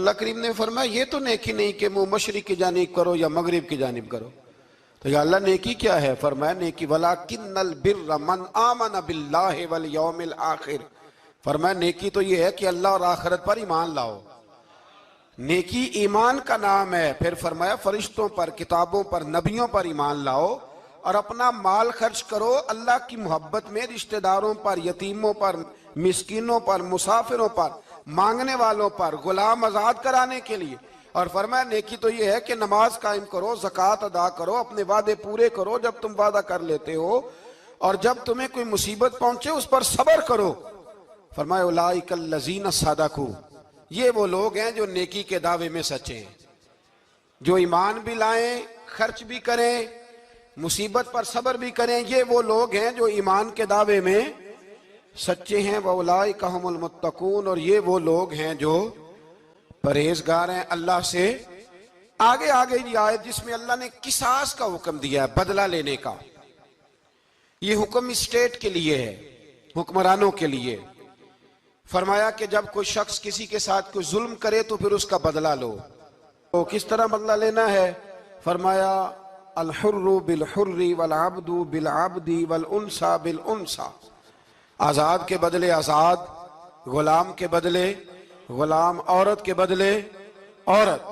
अल्लाह करीम ने फरमाया ये तो नेकी नहीं कि मुंह मशरिक की जानिब करो या मगरिब की जानिब करो। तो या अल्लाह नेकी क्या है? फरमाया नेकी वलाकिन्नल बिर्र मन आमन बिल्लाहि वल यौमिल आखिर। फरमाया नेकी तो ये है कि अल्लाह और आखिरत पर ईमान लाओ। नेकी ईमान का नाम है। फिर फरमाया फरिश्तों पर, किताबों पर, नबियों पर ईमान लाओ और अपना माल खर्च करो अल्लाह की मोहब्बत में, रिश्तेदारों पर, यतीमों पर, मिस्कीनों पर, मुसाफिरों पर, मांगने वालों पर, गुलाम आजाद कराने के लिए। और फरमाया नेकी तो ये है कि नमाज कायम करो, ज़कात अदा करो, अपने वादे पूरे करो जब तुम वादा कर लेते हो, और जब तुम्हें कोई मुसीबत पहुंचे उस पर सब्र करो। फरमाया उलाइकल लज़ीना सदकू, ये वो लोग हैं जो नेकी के दावे में सच्चे हैं, जो ईमान भी लाएं, खर्च भी करें, मुसीबत पर सब्र भी करें। ये वो लोग हैं जो ईमान के दावे में सच्चे हैं। व उलाइका हुमुल मुत्तकून, और ये वो लोग हैं जो परहेजगार हैं अल्लाह से। आगे आगे ये आयत जिसमें अल्लाह ने किसास का हुक्म दिया है, बदला लेने का। ये हुक्म स्टेट के लिए है, हुक्मरानों के लिए। फरमाया कि जब कोई शख्स किसी के साथ कोई जुल्म करे तो फिर उसका बदला लो। तो किस तरह बदला लेना है? फरमाया अल हुर्रु बिल हुर्री वल अब्दु बिल अब्दी वल उनसा बिल उनसा। आजाद के बदले आजाद, गुलाम के बदले गुलाम, औरत के बदले औरत।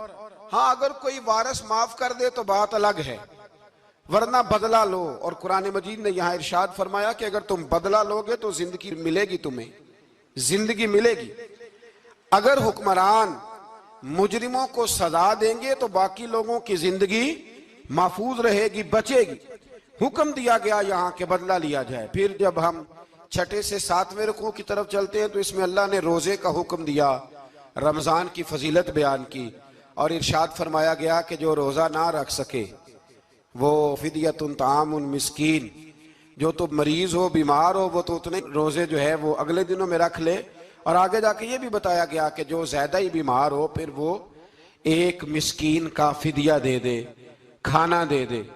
हाँ, अगर कोई वारिस माफ कर दे तो बात अलग है, वरना बदला लो। और कुरान मजीद ने यहाँ इरशाद फरमाया कि अगर तुम बदला लोगे तो जिंदगी मिलेगी, तुम्हें जिंदगी मिलेगी। अगर हुक्मरान मुजरिमों को सजा देंगे तो बाकी लोगों की जिंदगी महफूज रहेगी, बचेगी। हुक्म दिया गया यहाँ के बदला लिया जाए। फिर जब हम 6 से 7वें रुकू की तरफ चलते हैं तो इसमें अल्लाह ने रोजे का हुक्म दिया, रमजान की फजीलत बयान की, और इरशाद फरमाया गया कि जो रोजा ना रख सके वो फिदियतुन तामुन मिस्कीन, जो तो मरीज हो, बीमार हो, वो तो उतने रोजे जो है वो अगले दिनों में रख ले। और आगे जाके ये भी बताया गया कि जो ज्यादा ही बीमार हो फिर वो एक मिस्कीन का फिदिया दे दे, खाना दे दे।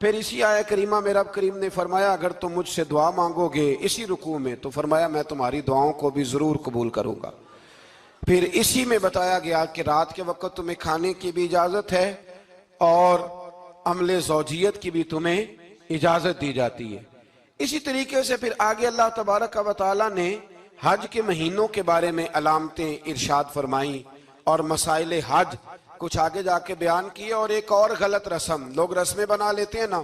फिर इसी आया करीमा में रब करीम ने फरमाया अगर तुम मुझसे दुआ मांगोगे इसी रुकू में तो फरमाया मैं तुम्हारी दुआओं को भी जरूर कबूल करूंगा। फिर इसी में बताया गया कि रात के वक्त तुम्हें खाने की भी इजाजत है और अमले ज़ौजियत की भी तुम्हें इजाजत दी जाती है। इसी तरीके से फिर आगे अल्लाह तबारक व तआला ने हज के महीनों के बारे में अलामतें इरशाद फरमाई और मसाइल हज कुछ आगे जाके बयान किए। और एक और गलत रस्म, लोग रस्में बना लेते हैं ना,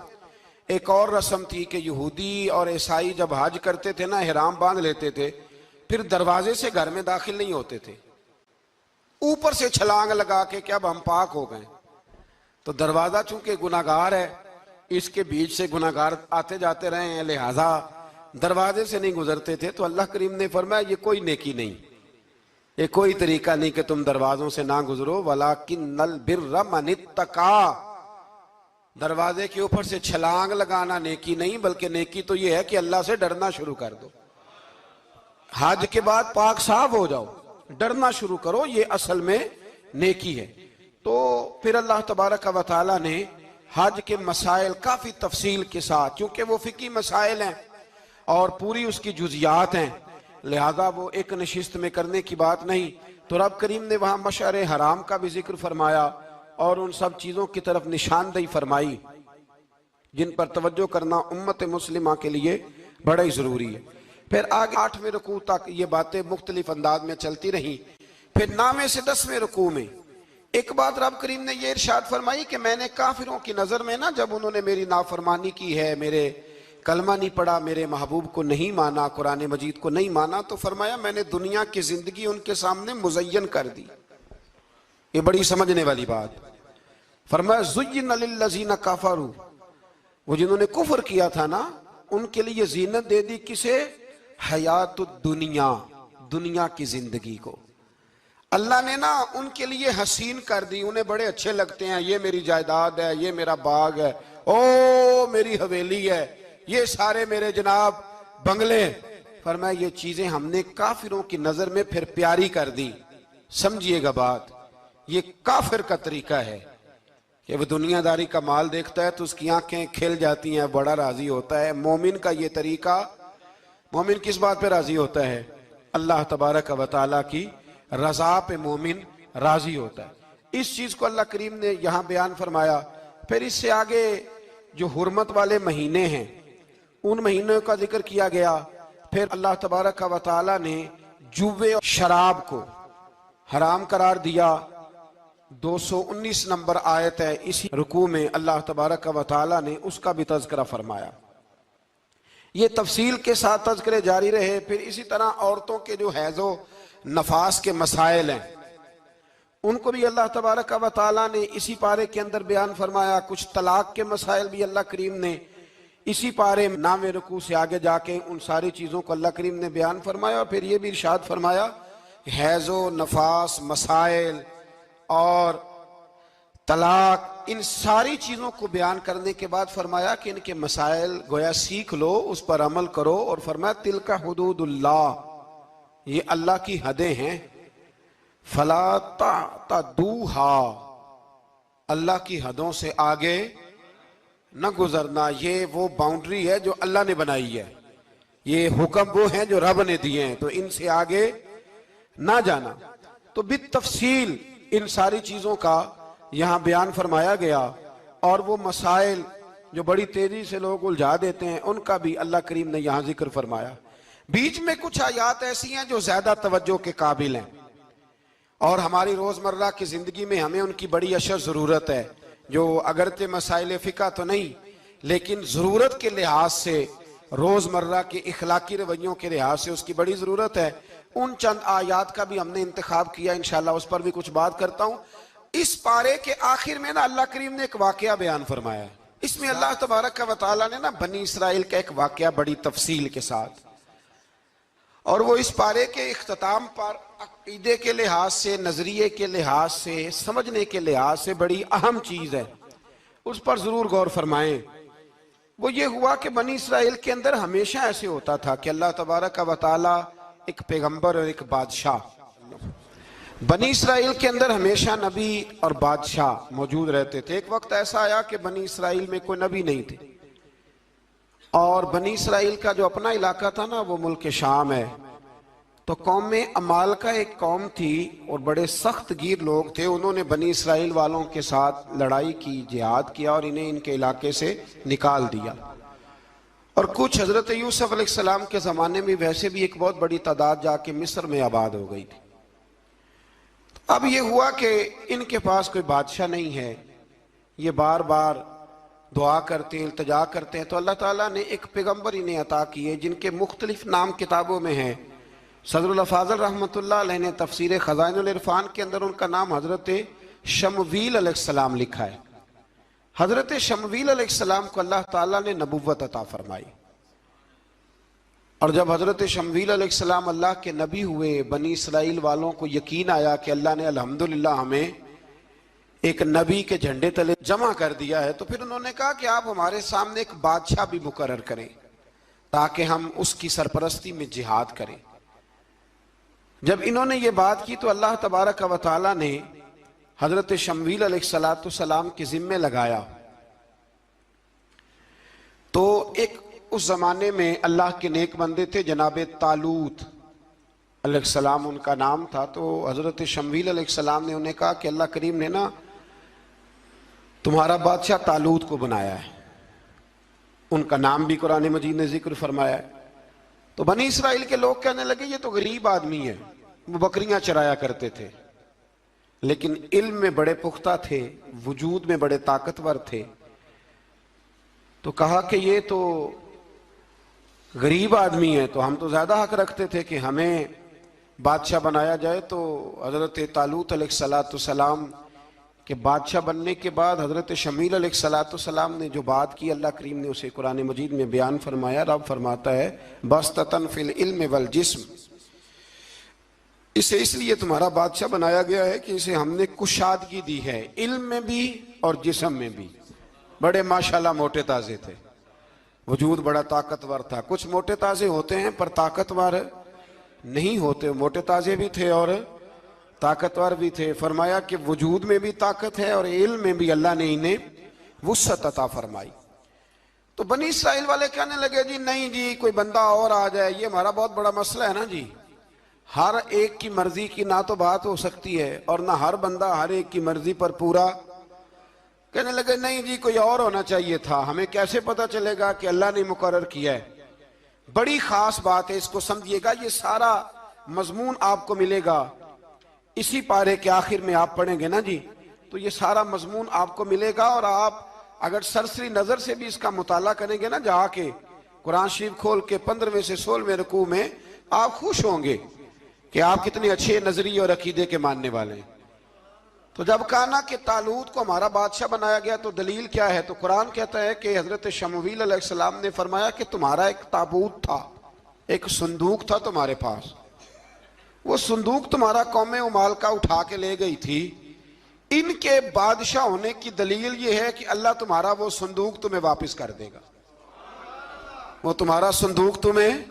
एक और रस्म थी कि यहूदी और ईसाई जब हज करते थे ना, इहराम बांध लेते थे, फिर दरवाजे से घर में दाखिल नहीं होते थे, ऊपर से छलांग लगा के कि अब हम पाक हो गए। तो दरवाजा चूंकि गुनाहगार है, इसके बीच से गुनाहगार आते जाते रहे हैं, लिहाजा दरवाजे से नहीं गुजरते थे। तो अल्लाह करीम ने फरमाया ये कोई नेकी नहीं, ये कोई तरीका नहीं कि तुम दरवाजों से ना गुजरो। वलाकिन्नल बिर्र मनित्तका, दरवाजे के ऊपर से छलांग लगाना नेकी नहीं, बल्कि नेकी तो ये है कि अल्लाह से डरना शुरू कर दो। हज के बाद पाक साफ हो जाओ, डरना शुरू करो, ये असल में नेकी है। तो फिर अल्लाह तबारक व तआला ने हज के मसाइल काफी तफसील के साथ, क्योंकि वो फिकी मसाइल हैं और पूरी उसकी जुजियात हैं, लिहाजा वो एक नशिस्त में करने की बात नहीं। तो रब करीम ने वहां मशअर हराम का भी जिक्र फरमाया और उन सब चीजों की तरफ निशानदही फरमाई जिन पर तवज्जो करना उम्मत मुस्लिमा के लिए बड़ा ही जरूरी है। फिर आगे 8वें रुकू तक ये बातें मुख्तलिफ अंदाज में चलती रही। फिर 9वें से 10वें रुकू में एक बात रब करीम ने ये इरशाद फरमाई कि मैंने काफिरों की नजर में ना, जब उन्होंने मेरी नाफरमानी की है, मेरे कलमा नहीं पढ़ा, मेरे महबूब को नहीं माना, कुरान मजीद को नहीं माना, तो फरमाया मैंने दुनिया की जिंदगी उनके सामने मुज़य्यन कर दी। ये बड़ी समझने वाली बात। फरमाया ज़ुय्यिन लिल्लज़ीना कफ़रू, वो जिन्होंने कुफ्र किया था ना, उनके लिए जीनत दे दी किसे? हयातुद दुनिया, दुनिया की जिंदगी को अल्लाह ने ना उनके लिए हसीन कर दी। उन्हें बड़े अच्छे लगते हैं, ये मेरी जायदाद है, ये मेरा बाग है, ओ मेरी हवेली है, ये सारे मेरे जनाब बंगले। फरमाया ये चीजें हमने काफिरों की नजर में फिर प्यारी कर दी। समझिएगा बात, ये काफिर का तरीका है कि वह दुनियादारी का माल देखता है तो उसकी आंखें खिल जाती हैं, बड़ा राजी होता है। मोमिन का ये तरीका, मोमिन किस बात पे राजी होता है? अल्लाह तबारक व तआला की रजा पे मोमिन राजी होता है। इस चीज को अल्लाह करीम ने यहां बयान फरमाया। फिर इससे आगे जो हुर्मत वाले महीने हैं उन महीनों का जिक्र किया गया। फिर अल्लाह तबारक व तआला ने जुए और शराब को हराम करार दिया। 219 नंबर आयत है, इसी रुकू में अल्लाह तबारक व तआला ने उसका भी तज़किरा फरमाया। ये तफसील के साथ तज़किरे जारी रहे। फिर इसी तरह औरतों के जो हैज़ो नफास के मसाइल हैं उनको भी अल्लाह तबारक व तआला ने इसी पारे के अंदर बयान फरमाया। कुछ तलाक के मसाइल भी अल्लाह करीम ने इसी पारे 9वें रुकू से आगे जाके उन सारी चीज़ों को अल्लाह करीम ने बयान फरमाया। और फिर ये भी इरशाद फरमाया हैज़ो नफास मसाइल और तलाक, इन सारी चीज़ों को बयान करने के बाद फरमाया कि इनके मसाइल गोया सीख लो, उस पर अमल करो। और फरमाया तिलका हुदूदुल्लाह, ये अल्लाह की हदें हैं। फला तातदूहा, अल्लाह की हदों से आगे न गुजरना। ये वो बाउंड्री है जो अल्लाह ने बनाई है, ये हुक्म वो हैं जो रब ने दिए हैं, तो इनसे आगे ना जाना। तो बित तफसील इन सारी चीज़ों का यहाँ बयान फरमाया गया। और वो मसाइल जो बड़ी तेजी से लोग उलझा देते हैं उनका भी अल्लाह करीम ने यहाँ जिक्र फरमाया। बीच में कुछ आयात ऐसी हैं जो ज्यादा तवज्जो के काबिल हैं और हमारी रोजमर्रा की जिंदगी में हमें उनकी बड़ी अशद जरूरत है, जो अगरचे मसाइल फ़िक़्ह तो नहीं लेकिन जरूरत के लिहाज से, रोजमर्रा के इखलाकी रवैयों के लिहाज से उसकी बड़ी जरूरत है। उन चंद आयात का भी हमने इंतखाब किया, इंशाल्लाह उस पर भी कुछ बात करता हूँ। इस पारे के आखिर में ना अल्लाह करीम ने एक वाकया बयान फरमाया है। इसमें अल्लाह तबारक व तआला ने ना बनी इसराइल का एक वाकया बड़ी तफसील के साथ, और वो इस पारे के इख्तिताम पर अकीदे के लिहाज से, नजरिए के लिहाज से, समझने के लिहाज से बड़ी अहम चीज है, उस पर जरूर गौर फरमाएं। वो ये हुआ कि बनी इसराइल के अंदर हमेशा ऐसे होता था कि अल्लाह तबारक व तआला एक पैगंबर और एक बादशाह, बनी इसराइल के अंदर हमेशा नबी और बादशाह मौजूद रहते थे। एक वक्त ऐसा आया कि बनी इसराइल में कोई नबी नहीं थे और बनी इसराइल का जो अपना इलाका था ना वो मुल्क शाम है। तो कौम में अमाल का एक कौम थी और बड़े सख्त गिर लोग थे। उन्होंने बनी इसराइल वालों के साथ लड़ाई की, जिहाद किया और इन्हें इनके इलाके से निकाल दिया। और कुछ हजरत यूसुफ अलैहिस्सलाम के ज़माने में वैसे भी एक बहुत बड़ी तादाद जाके मिस्र में आबाद हो गई थी। अब ये हुआ कि इनके पास कोई बादशाह नहीं है, ये बार बार दुआ करते हैं, इल्तिजा करते हैं। तो अल्लाह ताला ने एक पैगंबर इन्हें अता किए जिनके मुख्तलिफ नाम किताबों में हैं। सदरुल अफाज़ल रहमतुल्लाह अलैह ने तफसीर खज़ाइनुल इरफान के अंदर उनका नाम हजरत शमवील अलैहिस्सलाम लिखा है। हजरत शमवील अलैहिस्सलाम को अल्लाह ताला ने नबुव्वत अता फरमाई और जब हजरत शमवील अलैहिस्सलाम अल्लाह के नबी हुए, बनी इसराइल वालों को यकीन आया कि अल्लाह ने अल्हम्दुलिल्लाह हमें एक नबी के झंडे तले जमा कर दिया है, तो फिर उन्होंने कहा कि आप हमारे सामने एक बादशाह भी मुकर्रर करें ताकि हम उसकी सरपरस्ती में जिहाद करें। जब इन्होंने ये बात की तो अल्लाह तबारक व तआला ने हजरत शमवील अलैहिस्सलाम के जिम्मे लगाया। तो एक उस जमाने में अल्लाह के नेक बंदे थे, जनाब तालूत अलैहिस्सलाम उनका नाम था। तो हजरत शमवील अलैहिस्सलाम ने उन्हें कहा कि अल्लाह करीम ने ना तुम्हारा बादशाह तालूत को बनाया है, उनका नाम भी कुरान मजीद ने जिक्र फरमाया है। तो बनी इसराइल के लोग कहने लगे ये तो गरीब आदमी है, वो बकरियां चराया करते थे लेकिन इल्म में बड़े पुख्ता थे, वजूद में बड़े ताकतवर थे। तो कहा कि ये तो गरीब आदमी है, तो हम तो ज्यादा हक रखते थे कि हमें बादशाह बनाया जाए। तो हजरत तालूत अलैहिस्सलाम के बादशाह बनने के बाद हजरत शमील अलैहिस्सलाम ने जो बात की अल्लाह करीम ने उसे कुरान मजीद में बयान फरमाया। रब फरमाता है बस्ततन फिल इल्म वल जिस्म, इसे इसलिए तुम्हारा बादशाह बनाया गया है कि इसे हमने कुशादगी दी है, इल्म में भी और जिस्म में भी। बड़े माशाल्लाह मोटे ताजे थे, वजूद बड़ा ताकतवर था। कुछ मोटे ताजे होते हैं पर ताकतवर नहीं होते, मोटे ताजे भी थे और ताकतवर भी थे। फरमाया कि वजूद में भी ताकत है और इल्म में भी अल्लाह ने इन्हें वुस्अत अता फरमाई। तो बनी इसराइल वाले कहने लगे जी नहीं जी कोई बंदा और आ जाए, ये हमारा बहुत बड़ा मसला है ना जी, हर एक की मर्जी की ना तो बात हो सकती है और ना हर बंदा हर एक की मर्जी पर पूरा। कहने लगे नहीं जी कोई और होना चाहिए था, हमें कैसे पता चलेगा कि अल्लाह ने मुकर्रर किया है। बड़ी खास बात है, इसको समझिएगा। ये सारा मजमून आपको मिलेगा इसी पारे के आखिर में, आप पढ़ेंगे ना जी तो ये सारा मजमून आपको मिलेगा। और आप अगर सरसरी नजर से भी इसका मुताला करेंगे ना, जाके कुरान शरीफ खोल के 15वें से 16वें रुकू में, आप खुश होंगे कि आप कितने अच्छे नजरिए और अकीदे के मानने वाले हैं। तो जब कहा ना कि तालूत को हमारा बादशाह बनाया गया तो दलील क्या है, तो कुरान कहता है कि हजरत शमूएल अलैहिस्सलाम ने फरमाया कि तुम्हारा एक ताबूत था, एक संदूक था तुम्हारे पास, वो संदूक तुम्हारा कौमे उमाल का उठा के ले गई थी। इनके बादशाह होने की दलील ये है कि अल्लाह तुम्हारा वो संदूक तुम्हें वापस कर देगा, वो तुम्हारा संदूक तुम्हें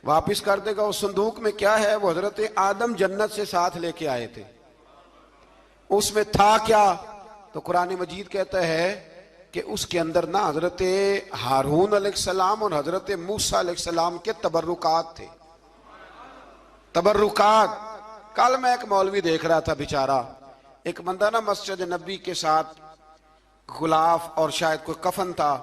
वापस कर देगा। उस संदूक में क्या है, वो हजरत आदम जन्नत से साथ लेके आए थे। उसमें था क्या, तो कुरान मजीद कहता है कि उसके अंदर ना हजरत हारून अलैहिस्सलाम और हजरत मूसा अलैहिस्सलाम के तबर्रुकात थे। तबर्रुकात। कल मैं एक मौलवी देख रहा था, बेचारा एक बंदा ना मस्जिद नबी के साथ गुलाफ और शायद कोई कफन था,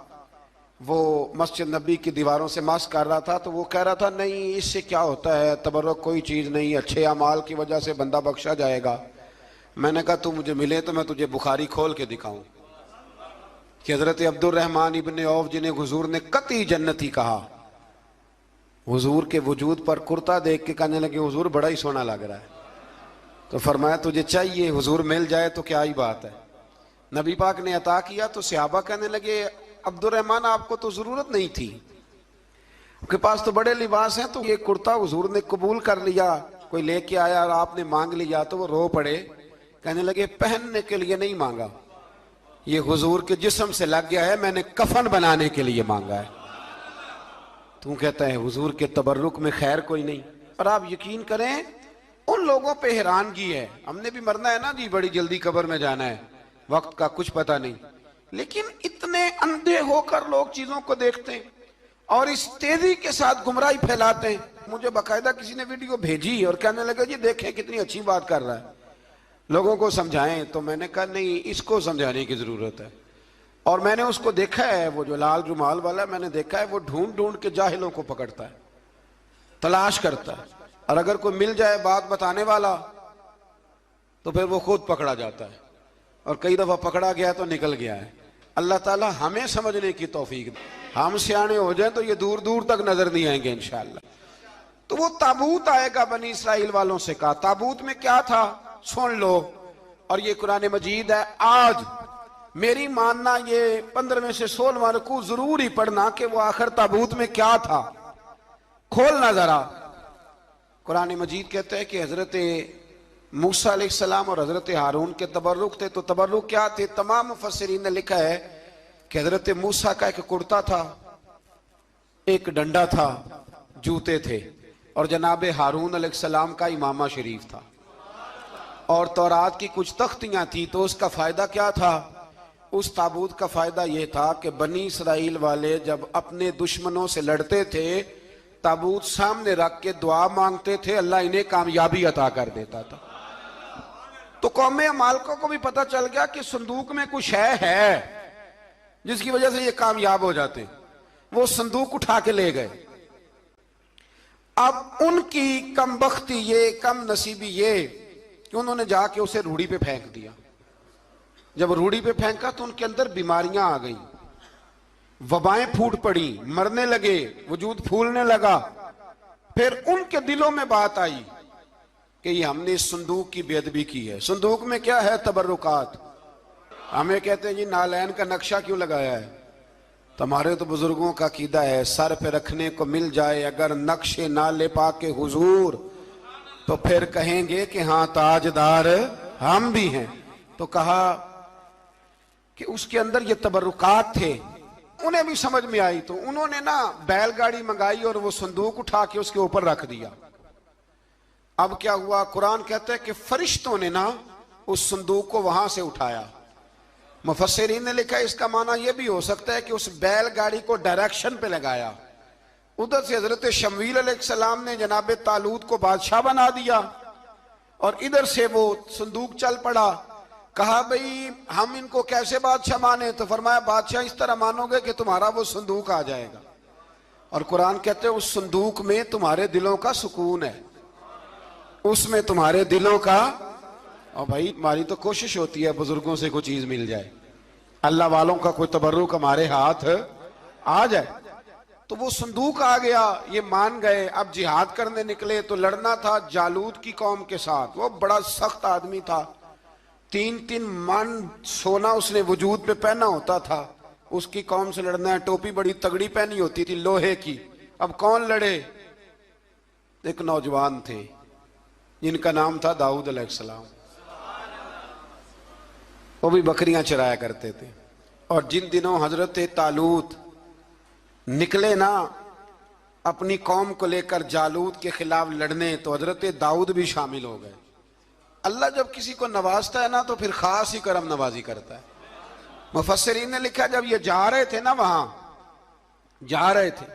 वो मस्जिद नबी की दीवारों से मस कर रहा था। तो वो कह रहा था नहीं इससे क्या होता है, तबर्रुक कोई चीज नहीं, अच्छे अमाल की वजह से बंदा बख्शा जाएगा। मैंने कहा तू मुझे मिले तो मैं तुझे बुखारी खोल के दिखाऊं कि हजरत अब्दुर्रहमान इब्ने औफ जिन्हें हुजूर ने कतई जन्नती कहा, हुजूर के वजूद पर कुर्ता देख के कहने लगे हुजूर बड़ा ही सोना लग रहा है। तो फरमाया तुझे चाहिए, हुजूर मिल जाए तो क्या ही बात है। नबी पाक ने अता किया तो सहाबा कहने लगे अब्दुर्रहमान आपको तो जरूरत नहीं थी, आपके पास तो बड़े लिबास हैं, तो ये कुर्ता हुजूर ने कबूल कर लिया, कोई लेके आया और आपने मांग लिया। तो वो रो पड़े, कहने लगे पहनने के लिए नहीं मांगा, ये हुजूर के जिस्म से लग गया है, मैंने कफन बनाने के लिए मांगा है। तू कहता है हुजूर के तबर्रुक में खैर कोई नहीं। और आप यकीन करें उन लोगों पे हैरानगी है, हमने भी मरना है ना जी, बड़ी जल्दी कब्र में जाना है, वक्त का कुछ पता नहीं, लेकिन इतने अंधे होकर लोग चीजों को देखते हैं और इस तेजी के साथ गुमराही फैलाते हैं। मुझे बाकायदा किसी ने वीडियो भेजी और कहने लगा जी देखें कितनी अच्छी बात कर रहा है, लोगों को समझाएं। तो मैंने कहा नहीं, इसको समझाने की जरूरत है। और मैंने उसको देखा है, वो जो लाल रुमाल वाला, मैंने देखा है वो ढूंढ ढूंढ के जाहिलों को पकड़ता है, तलाश करता है, और अगर कोई मिल जाए बात बताने वाला तो फिर वो खुद पकड़ा जाता है, और कई दफा पकड़ा गया तो निकल गया है। अल्लाह ताला हमें समझने की तौफीक दे, हम सियाने हो जाए तो ये दूर दूर तक नजर नहीं आएंगे इंशाअल्लाह। तो वो ताबूत आएगा, बनी इसराइल वालों से कहा ताबूत में क्या था सुन लो, और ये कुरान मजीद है। आज मेरी मानना ये 15वें से 16वां रुकू जरूर ही पढ़ना कि वो आखिर ताबूत में क्या था, खोलना जरा। कुरान मजीद कहते हैं कि हजरत मूसा अलैहिस्सलाम और हजरत हारून के तबर्रुक थे। तो तबर्रुक क्या थे, तमाम मुफस्सिरीन ने लिखा है कि हजरत मूसा का एक कुर्ता था, एक डंडा था, जूते थे, और जनाब हारून अलैहिस्सलाम का इमामा शरीफ था, और तौरात की कुछ तख्तियां थी। तो उसका फायदा क्या था, उस ताबूत का फायदा यह था कि बनी इसराइल वाले जब अपने दुश्मनों से लड़ते थे, ताबूत सामने रख के दुआ मांगते थे, अल्लाह इन्हें कामयाबी अता कर देता था। तो कौमे मालकों को भी पता चल गया कि संदूक में कुछ है जिसकी वजह से ये कामयाब हो जाते। वो संदूक उठा के ले गए। अब उनकी कमबख्ती ये, कम नसीबी ये कि उन्होंने जाके उसे रूढ़ी पे फेंक दिया। जब रूढ़ी पे फेंका तो उनके अंदर बीमारियां आ गई, वबाएं फूट पड़ी, मरने लगे, वजूद फूलने लगा। फिर उनके दिलों में बात आई कि ये हमने इस संदूक की बेअदबी की है। संदूक में क्या है, तबर्रुकात। हमें कहते हैं जी नालैन का नक्शा क्यों लगाया है, तुम्हारे तो बुजुर्गों का कीदा है, सर पे रखने को मिल जाए अगर नक्शे नाले पाके हुजूर, तो फिर कहेंगे कि हाँ ताजदार हम भी हैं। तो कहा कि उसके अंदर ये तबर्रुकात थे, उन्हें भी समझ में आई। तो उन्होंने ना बैलगाड़ी मंगाई और वो संदूक उठा के उसके ऊपर रख दिया। अब क्या हुआ, कुरान कहता है कि फरिश्तों ने ना उस संदूक को वहां से उठाया। मुफस्सिरीन ने लिखा इसका माना यह भी हो सकता है कि उस बैलगाड़ी को डायरेक्शन पे लगाया, उधर से हजरत शमूएल अलैहिस्सलाम ने जनाब तालूत को बादशाह बना दिया और इधर से वो संदूक चल पड़ा। कहा भाई हम इनको कैसे बादशाह माने? तो फरमाया बादशाह इस तरह मानोगे कि तुम्हारा वो संदूक आ जाएगा, और कुरान कहते हैं उस संदूक में तुम्हारे दिलों का सुकून है, उसमें तुम्हारे दिलों का। और भाई हमारी तो कोशिश होती है बुजुर्गों से कोई चीज मिल जाए, अल्लाह वालों का कोई तबर्रुक हमारे हाथ आ जाए। तो वो संदूक आ गया, ये मान गए। अब जिहाद करने निकले तो लड़ना था जालूत की कौम के साथ। वो बड़ा सख्त आदमी था, 3-3 मन सोना उसने वजूद पे पहना होता था। उसकी कौम से लड़ना है, टोपी बड़ी तगड़ी पहनी होती थी लोहे की। अब कौन लड़े? एक नौजवान थे जिनका नाम था दाऊद अलैहिस्सलाम। वो भी बकरियां चराया करते थे। और जिन दिनों हजरत तालूत निकले ना अपनी कौम को लेकर जालूत के खिलाफ लड़ने, तो हजरत दाऊद भी शामिल हो गए। अल्लाह जब किसी को नवाजता है ना तो फिर खास ही करम नवाजी करता है। मुफस्सिरीन ने लिखा जब ये जा रहे थे ना, वहां जा रहे थे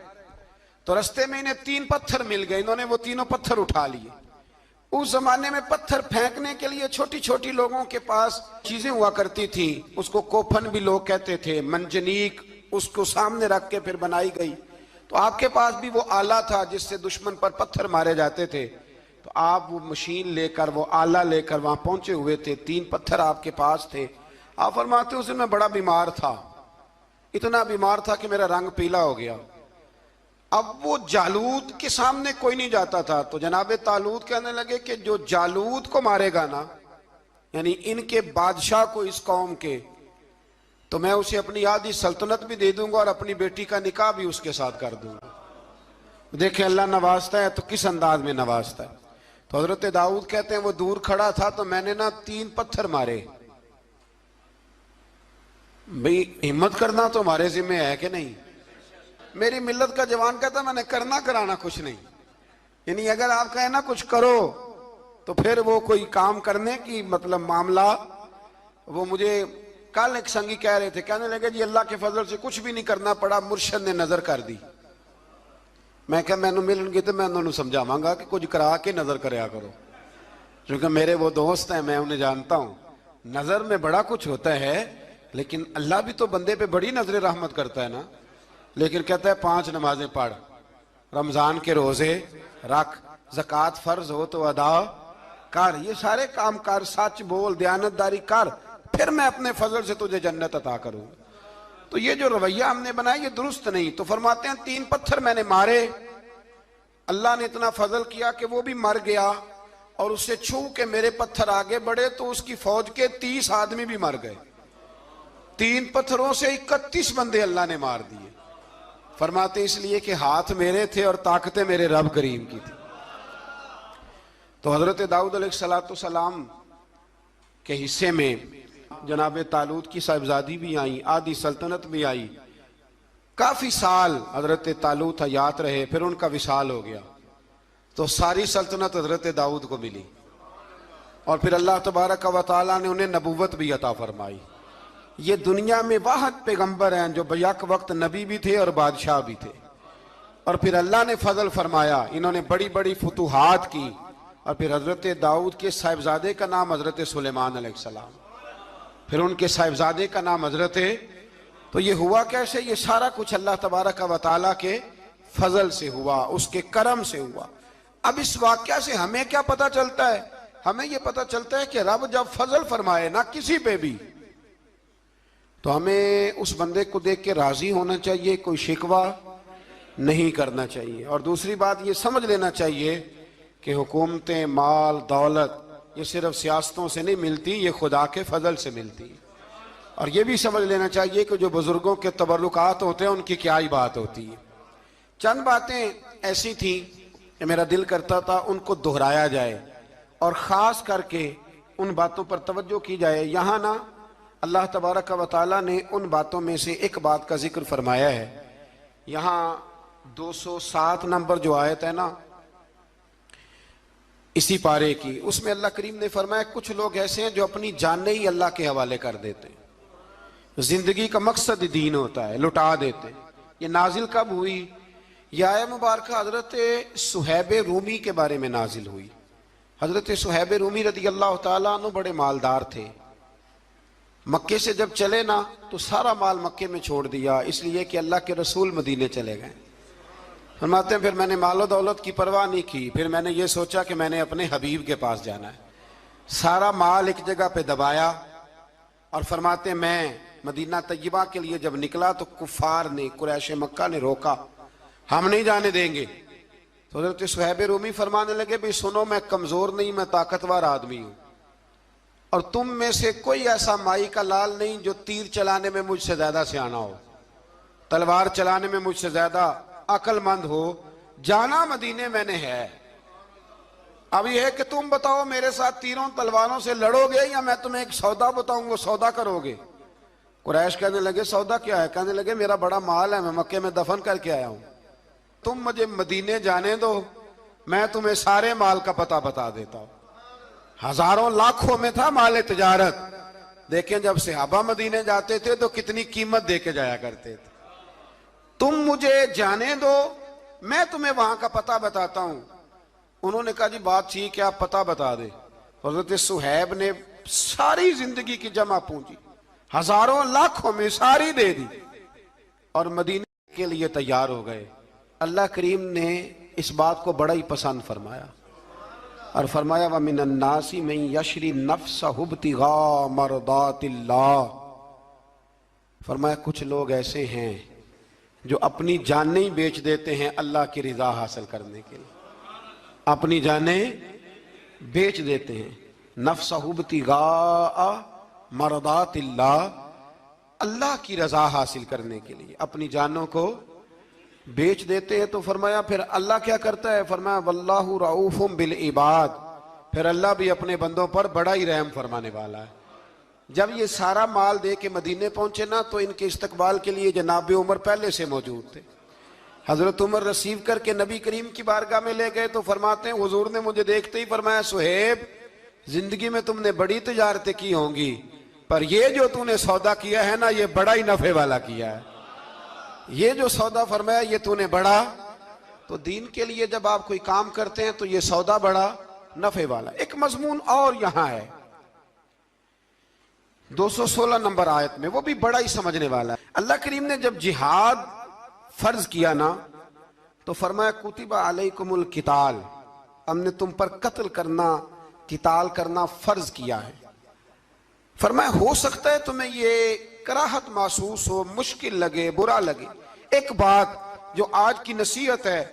तो रास्ते में इन्हें 3 पत्थर मिल गए। इन्होंने वो तीनों पत्थर उठा लिए। उस जमाने में पत्थर फेंकने के लिए छोटी छोटी लोगों के पास चीजें हुआ करती थी, उसको कोफन भी लोग कहते थे, मंजनीक, उसको सामने रख के फिर बनाई गई। तो आपके पास भी वो आला था जिससे दुश्मन पर पत्थर मारे जाते थे। तो आप वो मशीन लेकर, वो आला लेकर वहां पहुंचे हुए थे। 3 पत्थर आपके पास थे। आप फरमाते उस दिन मैं बड़ा बीमार था, इतना बीमार था कि मेरा रंग पीला हो गया। अब वो जालूत के सामने कोई नहीं जाता था। तो जनाब तालूत कहने लगे कि जो जालूत को मारेगा ना, यानी इनके बादशाह को, इस कौम के, तो मैं उसे अपनी आधी सल्तनत भी दे दूंगा और अपनी बेटी का निकाह भी उसके साथ कर दूंगा। देखे अल्लाह नवाजता है तो किस अंदाज में नवाजता है। तो हजरत दाऊद कहते हैं वो दूर खड़ा था तो मैंने ना 3 पत्थर मारे। भाई हिम्मत करना तो हमारे जिम्मे है कि नहीं? मेरी मिल्लत का जवान कहता मैंने करना कराना कुछ नहीं। यानी अगर आप कहें ना कुछ करो तो फिर वो कोई काम करने की मतलब मामला। वो मुझे कल एक संगी कह रहे थे, कहने लगे जी अल्लाह के फजल से कुछ भी नहीं करना पड़ा, मुर्शद ने नजर कर दी। मैं क्या मैनू मिलनगे तो मैं उन्होंने समझावांगा कि कुछ करा के नजर करया करो, क्योंकि मेरे वो दोस्त हैं, मैं उन्हें जानता हूं। नजर में बड़ा कुछ होता है, लेकिन अल्लाह भी तो बंदे पे बड़ी नजर रहमत करता है ना। लेकिन कहता है 5 नमाजें पढ़, रमजान के रोजे रख, ज़कात फर्ज हो तो अदा कर, ये सारे काम कर, सच बोल, दयानतदारी कर, फिर मैं अपने फजल से तुझे जन्नत अता करूंगा। तो ये जो रवैया हमने बनाया ये दुरुस्त नहीं। तो फरमाते हैं 3 पत्थर मैंने मारे, अल्लाह ने इतना फजल किया कि वो भी मर गया, और उससे छू के मेरे पत्थर आगे बढ़े तो उसकी फौज के 30 आदमी भी मर गए। 3 पत्थरों से 31 बंदे अल्लाह ने मार दिए। फरमाते इसलिए कि हाथ मेरे थे और ताकतें मेरे रब करीम की थी। तो हजरत दाऊद अलैहिस्सलाम के हिस्से में जनाब तालूत की साहिबजादी भी आई, आधी सल्तनत भी आई। काफी साल हजरत तालूत हयात रहे, फिर उनका विसाल हो गया। तो सारी सल्तनत हजरत दाऊद को मिली, और फिर अल्लाह तबारक व तआला ने उन्हें नबूवत भी अता फरमाई। ये दुनिया में वाहद पैगंबर हैं जो बैक वक्त नबी भी थे और बादशाह भी थे। और फिर अल्लाह ने फजल फरमाया, इन्होंने बड़ी बड़ी फुतूहात की। और फिर हजरत दाऊद के साहिबजादे का नाम हजरत सुलेमान अलैहिस्सलाम, फिर उनके साहिबजादे का नाम हजरत। तो ये हुआ कैसे? ये सारा कुछ अल्लाह तबारक व तआला के फजल से हुआ, उसके करम से हुआ। अब इस वाक्या से हमें क्या पता चलता है? हमें यह पता चलता है कि रब जब फजल फरमाए ना किसी पे भी, तो हमें उस बंदे को देख के राजी होना चाहिए, कोई शिकवा नहीं करना चाहिए। और दूसरी बात ये समझ लेना चाहिए कि हुकूमतें, माल, दौलत ये सिर्फ सियासतों से नहीं मिलती, ये खुदा के फजल से मिलती है। और ये भी समझ लेना चाहिए कि जो बुजुर्गों के तबर्रुकात होते हैं उनकी क्या ही बात होती है। चंद बातें ऐसी थी कि मेरा दिल करता था उनको दोहराया जाए और ख़ास करके उन बातों पर तवज्जो की जाए। यहाँ ना अल्लाह तबारक व तआला ने उन बातों में से एक बात का जिक्र फरमाया है। यहाँ 207 नंबर जो आयत है ना इसी पारे की, उसमें अल्लाह करीम ने फरमाया कुछ लोग ऐसे हैं जो अपनी जानें ही अल्लाह के हवाले कर देते हैं। जिंदगी का मकसद दीन होता है, लुटा देते हैं। ये नाजिल कब हुई? यह आया मुबारक हजरत सुहैब रूमी के बारे में नाजिल हुई। हजरत सुहैब रूमी रदी अल्लाह ताला अन्हु बड़े मालदार थे। मक्के से जब चले ना तो सारा माल मक्के में छोड़ दिया, इसलिए कि अल्लाह के रसूल मदीने चले गए। फरमाते हैं फिर मैंने मालो दौलत की परवाह नहीं की, फिर मैंने ये सोचा कि मैंने अपने हबीब के पास जाना है। सारा माल एक जगह पे दबाया और फरमाते हैं मैं मदीना तैयबा के लिए जब निकला तो कुफार ने, कुरैश मक्का ने रोका, हम नहीं जाने देंगे। तो हज़रत सुहैब रूमी फरमाने लगे भाई सुनो, मैं कमजोर नहीं, मैं ताकतवर आदमी हूं और तुम में से कोई ऐसा माई का लाल नहीं जो तीर चलाने में मुझसे ज्यादा सियाना हो, तलवार चलाने में मुझसे ज्यादा अक्लमंद हो। जाना मदीने मैंने है। अब यह है कि तुम बताओ मेरे साथ तीरों तलवारों से लड़ोगे या मैं तुम्हें एक सौदा बताऊंगा, सौदा करोगे? कुरैश कहने लगे सौदा क्या है? कहने लगे मेरा बड़ा माल है, मैं मक्के में दफन करके आया हूं, तुम मुझे मदीने जाने दो, मैं तुम्हें सारे माल का पता बता देता हूं। हजारों लाखों में था माल तिजारत। देखें जब सहाबा मदीने जाते थे तो कितनी कीमत देके जाया करते थे। तुम मुझे जाने दो, मैं तुम्हें वहां का पता बताता हूं। उन्होंने कहा जी बात ठीक है, आप पता बता दे। हज़रत सुहैब ने सारी जिंदगी की जमा पूंजी हजारों लाखों में सारी दे दी और मदीने के लिए तैयार हो गए। अल्लाह करीम ने इस बात को बड़ा ही पसंद फरमाया और फरमाया व मिनन नासी मन यशरी नफ्सहु इब्तिगा मरदातिल्लाह। फरमाया कुछ लोग ऐसे हैं जो अपनी जानें ही बेच देते हैं अल्लाह की रिजा हासिल करने के लिए, अपनी जानें बेच देते हैं। नफ्सहु इब्तिगा मरदातिल्लाह, अल्लाह की रजा हासिल करने के लिए अपनी जानों को बेच देते हैं। तो फरमाया फिर अल्लाह क्या करता है? फरमाया वल्लाहु रऊफुम बिल इबाद, फिर अल्लाह भी अपने बंदों पर बड़ा ही रहम फरमाने वाला है। जब ये सारा माल दे के मदीने पहुंचे ना तो इनके इस्तकबाल के लिए जनाब उमर पहले से मौजूद थे। हजरत उमर रिसीव करके नबी करीम की बारगाह में ले गए तो फरमाते हैं हुजूर ने मुझे देखते ही फरमाया सुहेब, जिंदगी में तुमने बड़ी तिजारतें की होंगी पर ये जो तूने सौदा किया है ना ये बड़ा ही नफे वाला किया है। ये जो सौदा फरमाया ये तूने बड़ा, तो दीन के लिए जब आप कोई काम करते हैं तो ये सौदा बड़ा नफे वाला। एक मजमून और यहां है 216 नंबर आयत में, वो भी बड़ा ही समझने वाला है। अल्लाह करीम ने जब जिहाद फर्ज किया ना तो फरमाया कुतिबा अलैकुमुल किताल, हमने तुम पर कत्ल करना, किताल करना फर्ज किया है। फरमाया हो सकता है तुम्हें ये कराहत महसूस हो, मुश्किल लगे, बुरा लगे। एक बात जो आज की नसीहत है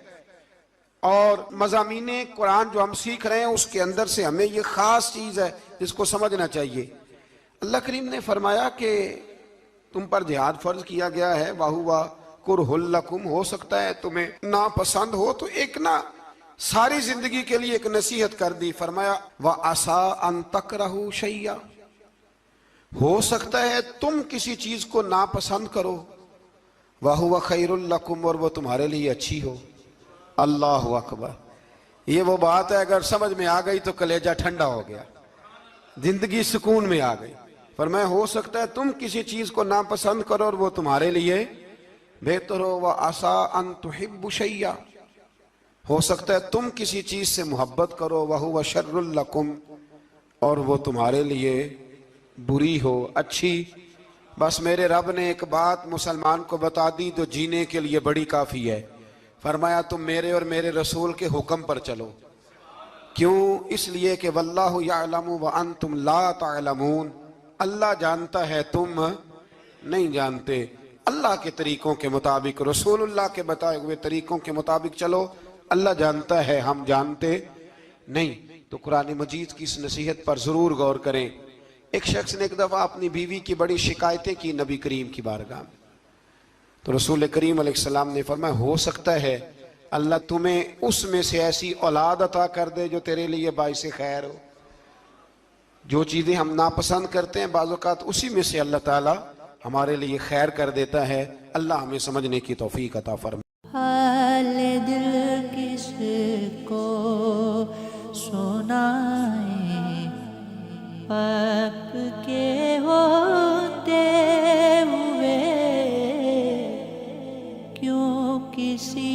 और मज़ामीने कुरान जो हम सीख रहे हैं उसके अंदर से हमें ये खास चीज है जिसको समझना चाहिए। अल्लाह करीम ने फरमाया कि तुम पर जिहाद फर्ज किया गया है, वाहुवा कुरहुल लकुम, हो सकता है तुम्हें नापसंद हो, तो एक ना सारी जिंदगी के लिए एक नसीहत कर दी। फरमाया व आसा अन तकरहू शैया, हो सकता है तुम किसी चीज को नापसंद करो, वहुवा खैरुल लकुम, और वो तुम्हारे लिए अच्छी हो। अल्लाह अकबर, ये वो बात है अगर समझ में आ गई तो कलेजा ठंडा हो गया, जिंदगी सुकून में आ गई। फरमाया हो सकता है तुम किसी चीज को नापसंद करो और वो तुम्हारे लिए बेहतर हो। व आसा अन तुहिब्बु शैया, हो सकता है तुम किसी चीज से मोहब्बत करो, वहुवा शर्रुल लकुम, और वो तुम्हारे लिए बुरी हो, अच्छी। बस मेरे रब ने एक बात मुसलमान को बता दी जो जीने के लिए बड़ी काफी है। फरमाया तुम मेरे और मेरे रसूल के हुक्म पर चलो। क्यों? इसलिए कि वल्लाहु यअलमु व अंतुम ला तअलमून, अल्लाह जानता है तुम नहीं जानते। अल्लाह के तरीकों के मुताबिक, रसूलुल्लाह के बताए हुए तरीकों के मुताबिक चलो। अल्लाह जानता है, हम जानते नहीं। तो कुरान मजीद की इस नसीहत पर जरूर गौर करें। एक शख्स ने एक दफा अपनी बीवी की बड़ी शिकायतें की नबी करीम की बारगाह में, तो रसूल करीम अलैहिस्सलाम ने फरमाया हो सकता है अल्लाह तुम्हें उसमें से ऐसी औलाद अता कर दे जो तेरे लिए बाइसे खैर हो। जो चीजें हम नापसंद करते हैं बाज़ औक़ात उसी में से अल्लाह ताला हमारे लिए खैर कर देता है। अल्लाह हमें समझने की तौफीक अता फरमाए। हाल दिल किसको सुनाए, आपके होते हुए क्यों किसी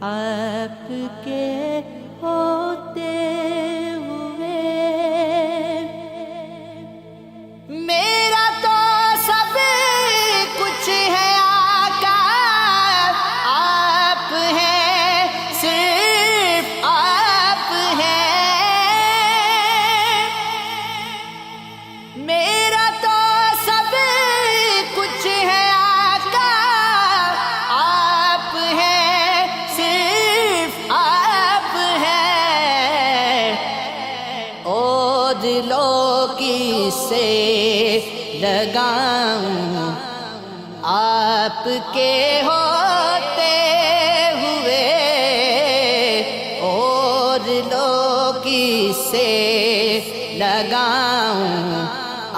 आपके होते हुए मेरा तो सब कुछ है आका, आप हैं, सिर्फ आप हैं। मेरा तो सब कुछ है आका, आप हैं, सिर्फ आप हैं। ओ दिलों की से लगाऊं आपके होते हुए, और लोकी से लगाऊं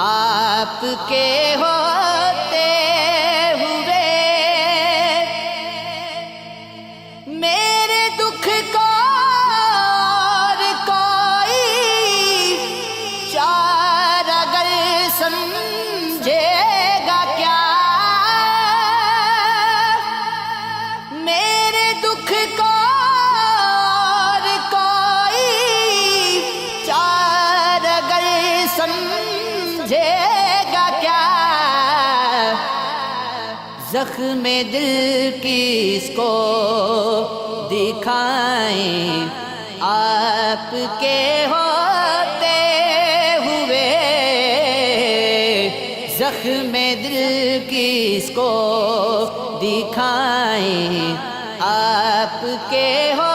आपके होते हुए। मेरे दुख को और कोई चार अगर समझेगा क्या, मेरे दुख को और कोई चार अगर समझेगा क्या। जख्म दिल किसको दिखाएं आपके होते हुए। जख्म दिल किसको दिखाएं आपके हो